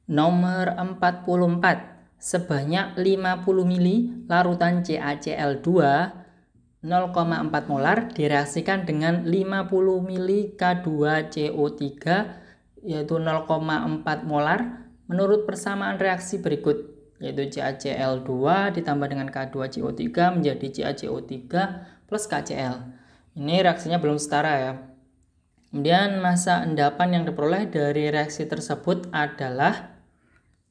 Nomor 44. Sebanyak 50 ml larutan CaCl2 0,4 molar direaksikan dengan 50 ml K2CO3 yaitu 0,4 molar menurut persamaan reaksi berikut, yaitu CaCl2 ditambah dengan K2CO3 menjadi CaCO3 plus KCl. Ini reaksinya belum setara ya. Kemudian massa endapan yang diperoleh dari reaksi tersebut adalah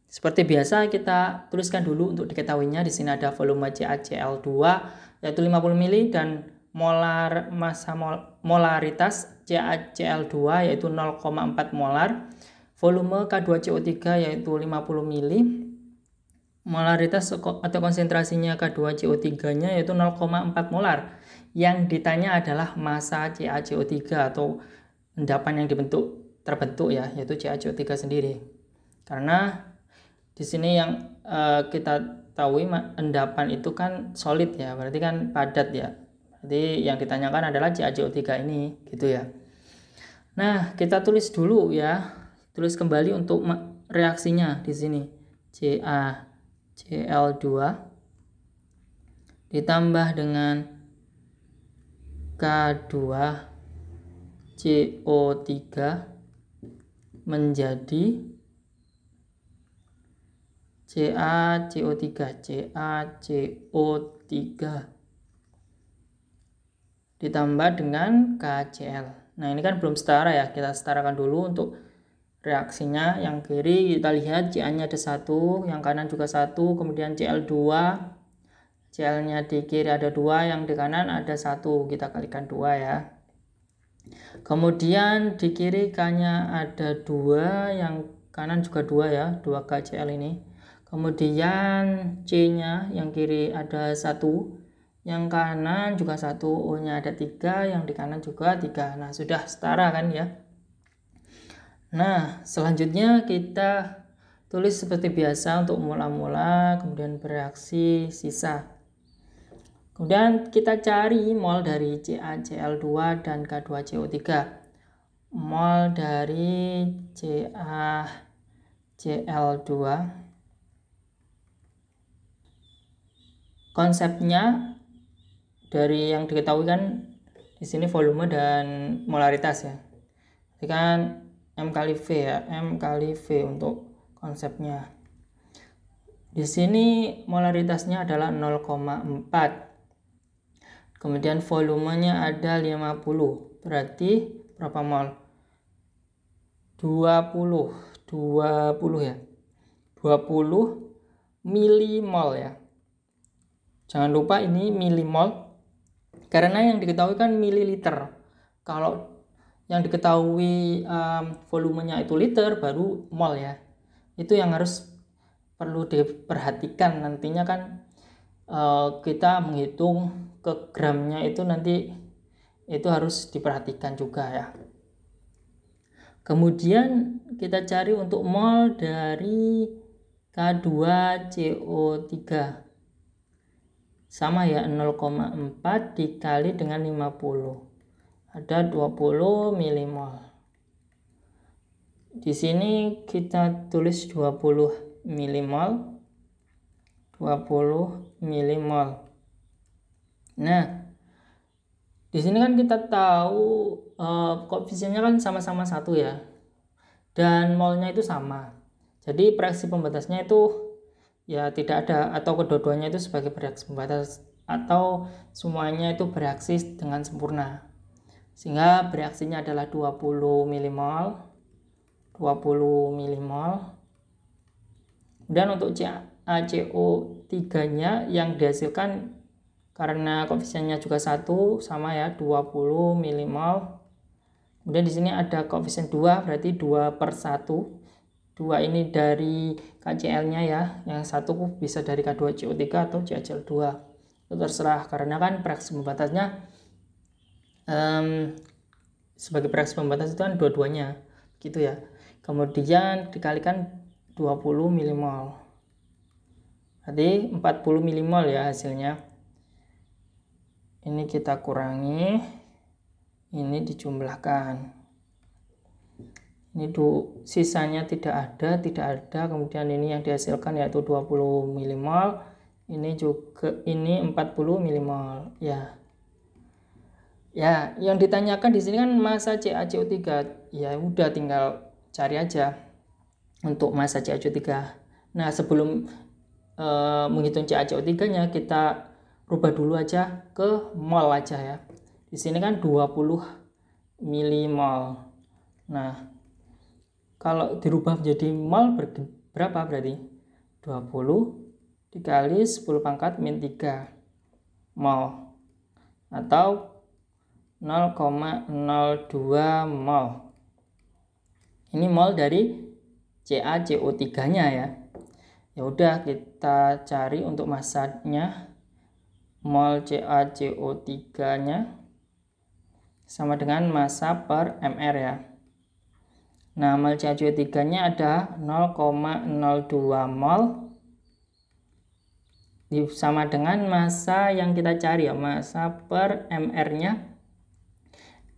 seperti biasa kita tuliskan dulu untuk diketahuinya. Di sini ada volume CaCl2 yaitu 50 ml dan molaritas CaCl2 yaitu 0,4 molar. Volume K2CO3 yaitu 50 ml. Molaritas atau konsentrasinya K2CO3-nya yaitu 0,4 molar. Yang ditanya adalah massa CaCO3 atau endapan yang terbentuk ya, yaitu CaCO3 sendiri. Karena di sini yang kita tahu endapan itu kan solid ya, berarti kan padat ya. Jadi yang ditanyakan adalah CaCO3 ini gitu ya. Nah, kita tulis dulu ya. Tulis kembali untuk reaksinya di sini. CaCl2 ditambah dengan K2CO3 menjadi CaCO3 ditambah dengan KCl. Nah, ini kan belum setara ya, kita setarakan dulu untuk reaksinya. Yang kiri kita lihat Ca-nya ada 1, yang kanan juga 1, kemudian Cl2, Cl-nya di kiri ada 2, yang di kanan ada 1, kita kalikan 2 ya. Kemudian di kiri K-nya ada 2, yang kanan juga 2 ya, 2 KCl ini. Kemudian C-nya yang kiri ada 1, yang kanan juga 1, O-nya ada 3, yang di kanan juga 3. Nah, sudah setara kan ya. Nah, selanjutnya kita tulis seperti biasa untuk mula-mula, kemudian bereaksi sisa. Kemudian kita cari mol dari CaCl2 dan K2CO3. Mol dari CaCl2, konsepnya dari yang diketahui kan di sini volume dan molaritas ya. Jadi kan M kali V ya, M kali V untuk konsepnya. Di sini molaritasnya adalah 0,4. Kemudian volumenya ada 50. Berarti berapa mol? 20 ya. 20 milimol ya. Jangan lupa ini milimol. Karena yang diketahui kan mililiter. Kalau yang diketahui volumenya itu liter, baru mol ya. Itu yang perlu diperhatikan. Nantinya kan kita menghitung ke gramnya itu nanti itu harus diperhatikan juga ya. Kemudian kita cari untuk mol dari K2CO3. Sama ya, 0,4 dikali dengan 50. Ada 20 milimol. Di sini kita tulis 20 milimol. 20 milimol. Nah, di sini kan kita tahu koefisiennya kan sama-sama 1 ya. Dan molnya itu sama. Jadi reaksi pembatasnya itu ya tidak ada, atau kedua-duanya itu sebagai bereaksi pembatas, atau semuanya itu bereaksi dengan sempurna. Sehingga bereaksinya adalah 20 milimol. 20 milimol. Dan untuk CaCO3-nya yang dihasilkan karena koefisiennya juga 1 sama ya, 20 milimol. Kemudian di sini ada koefisien 2, berarti 2/1. 2 ini dari KCl-nya ya, yang 1 bisa dari K2CO3 atau CaCl2. Itu terserah, karena kan reaksi pembatasnya sebagai reaksi pembatas itu kan dua-duanya gitu ya. Kemudian dikalikan 20 milimol. Berarti 40 milimol ya hasilnya. Ini kita kurangi, ini dijumlahkan. Ini sisanya tidak ada, kemudian ini yang dihasilkan yaitu 20 milimol, ini juga ini 40 milimol ya. Ya, yang ditanyakan di sini kan massa CaCO3. Ya udah tinggal cari aja untuk massa CaCO3. Nah, sebelum menghitung CaCO3-nya kita rubah dulu aja ke mol aja ya. Di sini kan 20 milimol. Nah, kalau dirubah menjadi mol berapa berarti? 20 dikali 10 pangkat min 3 mol atau 0,02 mol. Ini mol dari CaCO3-nya ya. Ya udah kita cari untuk massanya. Mol CaCO3-nya sama dengan massa per mR ya. Nah, mol CaCO3-nya ada 0,02 mol sama dengan massa yang kita cari ya, massa per mR-nya.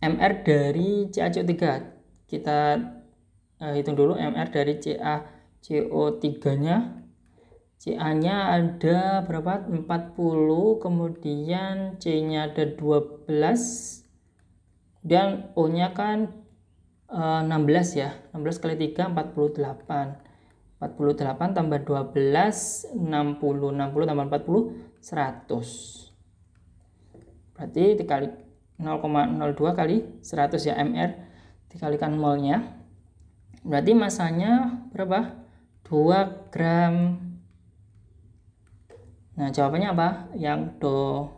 mR dari CaCO3 kita hitung dulu mR dari CaCO3-nya. Ca-nya ada berapa? 40, kemudian C-nya ada 12, dan O-nya kan 16 ya. 16 kali 3 48. 48 tambah 12 60. 60 tambah 40 100. Berarti dikali 0,02 kali 100 ya, mR dikalikan molnya. Berarti masanya berapa? 2 gram. Nah, jawabannya apa? Yang do.